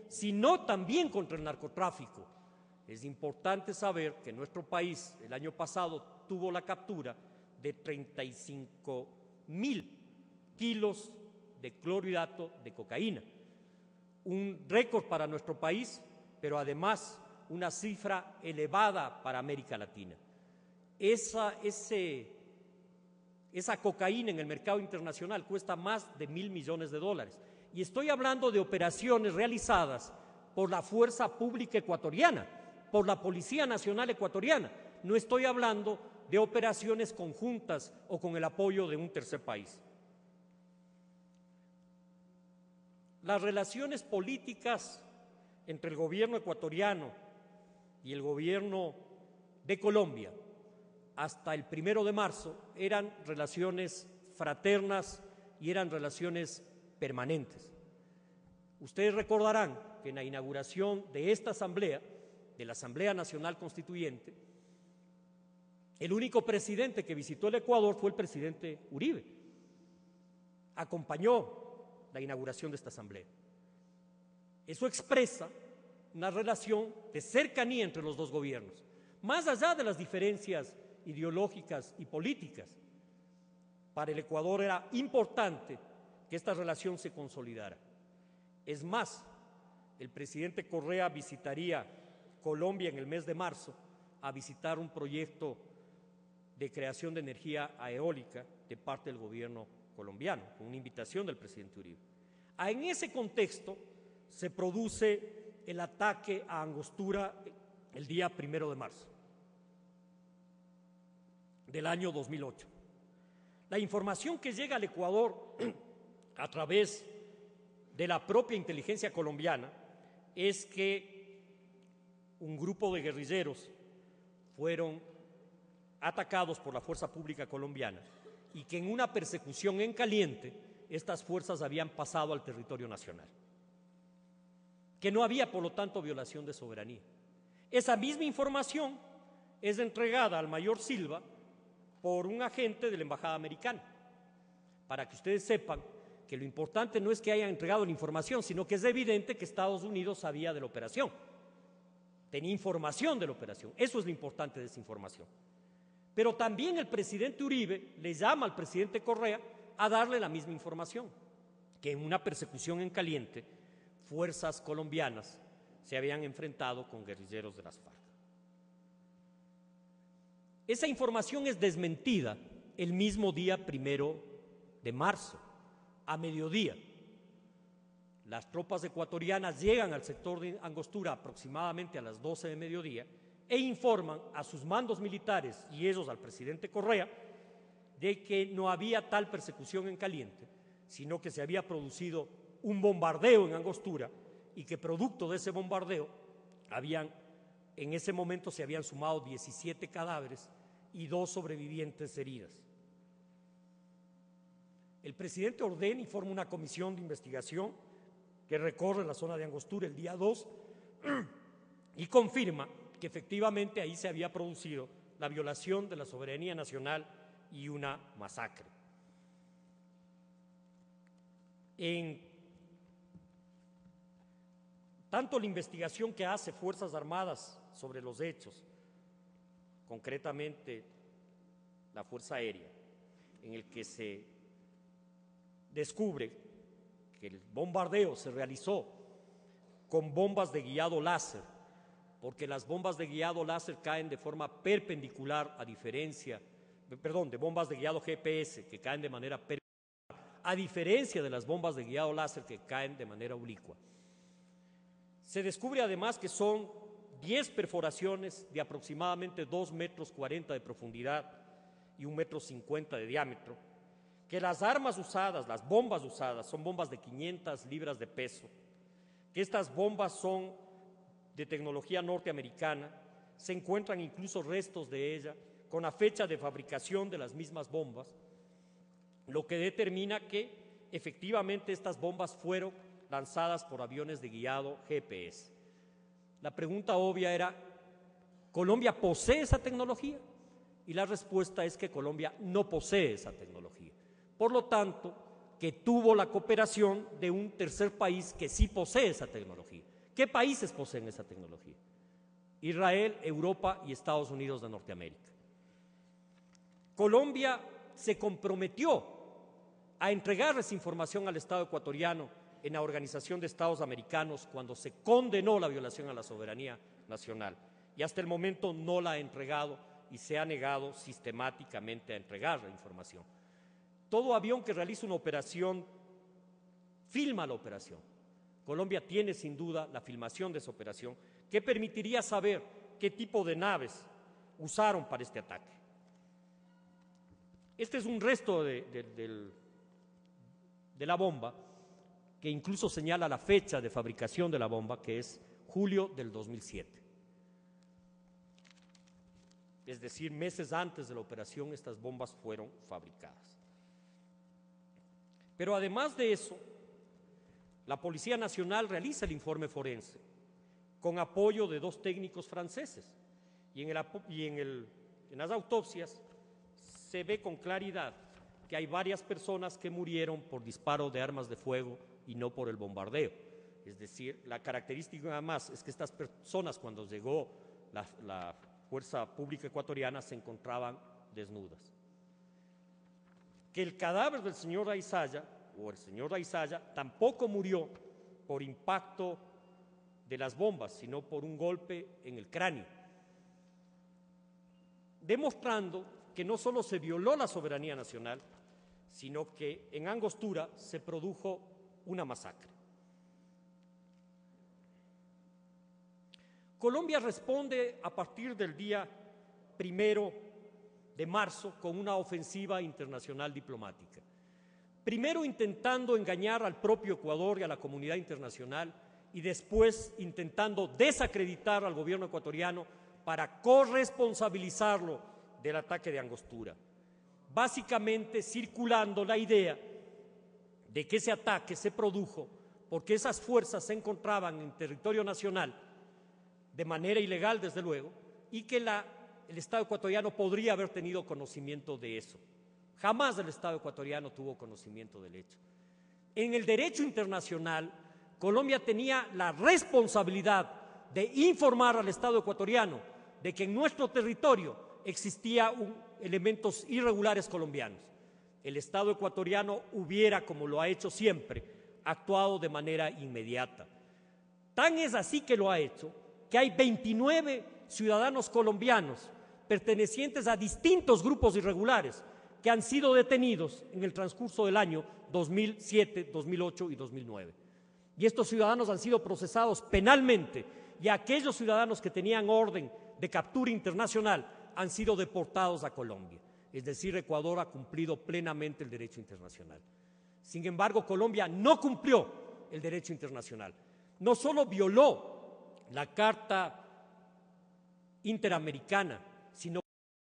sino también contra el narcotráfico. Es importante saber que nuestro país el año pasado tuvo la captura de 35.000 kilos de clorhidrato de cocaína, un récord para nuestro país, pero además una cifra elevada para América Latina. Esa cocaína en el mercado internacional cuesta más de $1.000 millones, y estoy hablando de operaciones realizadas por la Fuerza Pública Ecuatoriana, por la Policía Nacional Ecuatoriana. No estoy hablando de operaciones conjuntas o con el apoyo de un tercer país. Las relaciones políticas entre el gobierno ecuatoriano y el gobierno de Colombia hasta el 1 de marzo eran relaciones fraternas y eran relaciones permanentes. Ustedes recordarán que en la inauguración de esta asamblea, de la Asamblea Nacional Constituyente, el único presidente que visitó el Ecuador fue el presidente Uribe. Acompañó la inauguración de esta asamblea. Eso expresa una relación de cercanía entre los dos gobiernos, más allá de las diferencias ideológicas y políticas. Para el Ecuador era importante que esta relación se consolidara. Es más, el presidente Correa visitaría Colombia en el mes de marzo a visitar un proyecto de creación de energía eólica de parte del gobierno colombiano, con una invitación del presidente Uribe. En ese contexto se produce el ataque a Angostura el día 1 de marzo del año 2008. La información que llega al Ecuador a través de la propia inteligencia colombiana es que un grupo de guerrilleros fueron atacados por la fuerza pública colombiana y que en una persecución en caliente estas fuerzas habían pasado al territorio nacional, que no había por lo tanto violación de soberanía. Esa misma información es entregada al mayor Silva por un agente de la embajada americana, para que ustedes sepan que lo importante no es que hayan entregado la información, sino que es evidente que Estados Unidos sabía de la operación, tenía información de la operación. Eso es lo importante de esa información. Pero también el presidente Uribe le llama al presidente Correa a darle la misma información, que en una persecución en caliente fuerzas colombianas se habían enfrentado con guerrilleros de las FARC. Esa información es desmentida el mismo día 1 de marzo, a mediodía. Las tropas ecuatorianas llegan al sector de Angostura aproximadamente a las 12 de mediodía e informan a sus mandos militares y ellos al presidente Correa de que no había tal persecución en caliente, sino que se había producido un bombardeo en Angostura y que producto de ese bombardeo en ese momento se habían sumado 17 cadáveres y 2 sobrevivientes heridas. El presidente ordena y forma una comisión de investigación que recorre la zona de Angostura el día 2 y confirma que efectivamente ahí se había producido la violación de la soberanía nacional y una masacre. Tanto la investigación que hace Fuerzas Armadas sobre los hechos, concretamente la Fuerza Aérea, en el que se descubre que el bombardeo se realizó con bombas de guiado láser, porque las bombas de guiado láser caen de forma perpendicular de bombas de guiado GPS que caen de manera perpendicular, a diferencia de las bombas de guiado láser que caen de manera oblicua. Se descubre además que son 10 perforaciones de aproximadamente 2,40 metros de profundidad y 1,50 metros de diámetro, que las armas usadas, las bombas usadas, son bombas de 500 libras de peso, que estas bombas son de tecnología norteamericana, se encuentran incluso restos de ella con la fecha de fabricación de las mismas bombas, lo que determina que efectivamente estas bombas fueron lanzadas por aviones de guiado GPS. La pregunta obvia era, ¿Colombia posee esa tecnología? Y la respuesta es que Colombia no posee esa tecnología. Por lo tanto, que tuvo la cooperación de un tercer país que sí posee esa tecnología. ¿Qué países poseen esa tecnología? Israel, Europa y Estados Unidos de Norteamérica. Colombia se comprometió a entregar esa información al Estado ecuatoriano en la Organización de Estados Americanos cuando se condenó la violación a la soberanía nacional, y hasta el momento no la ha entregado y se ha negado sistemáticamente a entregar la información. Todo avión que realiza una operación filma la operación. Colombia tiene sin duda la filmación de esa operación que permitiría saber qué tipo de naves usaron para este ataque. Este es un resto de la bomba que incluso señala la fecha de fabricación de la bomba, que es julio del 2007. Es decir, meses antes de la operación estas bombas fueron fabricadas. Pero además de eso, la Policía Nacional realiza el informe forense con apoyo de 2 técnicos franceses y en las autopsias se ve con claridad que hay varias personas que murieron por disparo de armas de fuego y no por el bombardeo. Es decir, la característica además es que estas personas, cuando llegó la fuerza pública ecuatoriana, se encontraban desnudas. Que el cadáver del señor Raizaya, o el señor Raizaya, tampoco murió por impacto de las bombas, sino por un golpe en el cráneo, demostrando que no solo se violó la soberanía nacional, sino que en Angostura se produjo una masacre. Colombia responde a partir del día 1 de marzo con una ofensiva internacional diplomática. Primero intentando engañar al propio Ecuador y a la comunidad internacional, y después intentando desacreditar al gobierno ecuatoriano para corresponsabilizarlo del ataque de Angostura. Básicamente circulando la idea de que ese ataque se produjo porque esas fuerzas se encontraban en territorio nacional de manera ilegal, desde luego, y que el Estado ecuatoriano podría haber tenido conocimiento de eso. Jamás el Estado ecuatoriano tuvo conocimiento del hecho. En el derecho internacional, Colombia tenía la responsabilidad de informar al Estado ecuatoriano de que en nuestro territorio existían elementos irregulares colombianos. El Estado ecuatoriano hubiera, como lo ha hecho siempre, actuado de manera inmediata. Tan es así que lo ha hecho, que hay 29 ciudadanos colombianos pertenecientes a distintos grupos irregulares que han sido detenidos en el transcurso del año 2007, 2008 y 2009. Y estos ciudadanos han sido procesados penalmente, y aquellos ciudadanos que tenían orden de captura internacional han sido deportados a Colombia. Es decir, Ecuador ha cumplido plenamente el derecho internacional. Sin embargo, Colombia no cumplió el derecho internacional. No solo violó la Carta Interamericana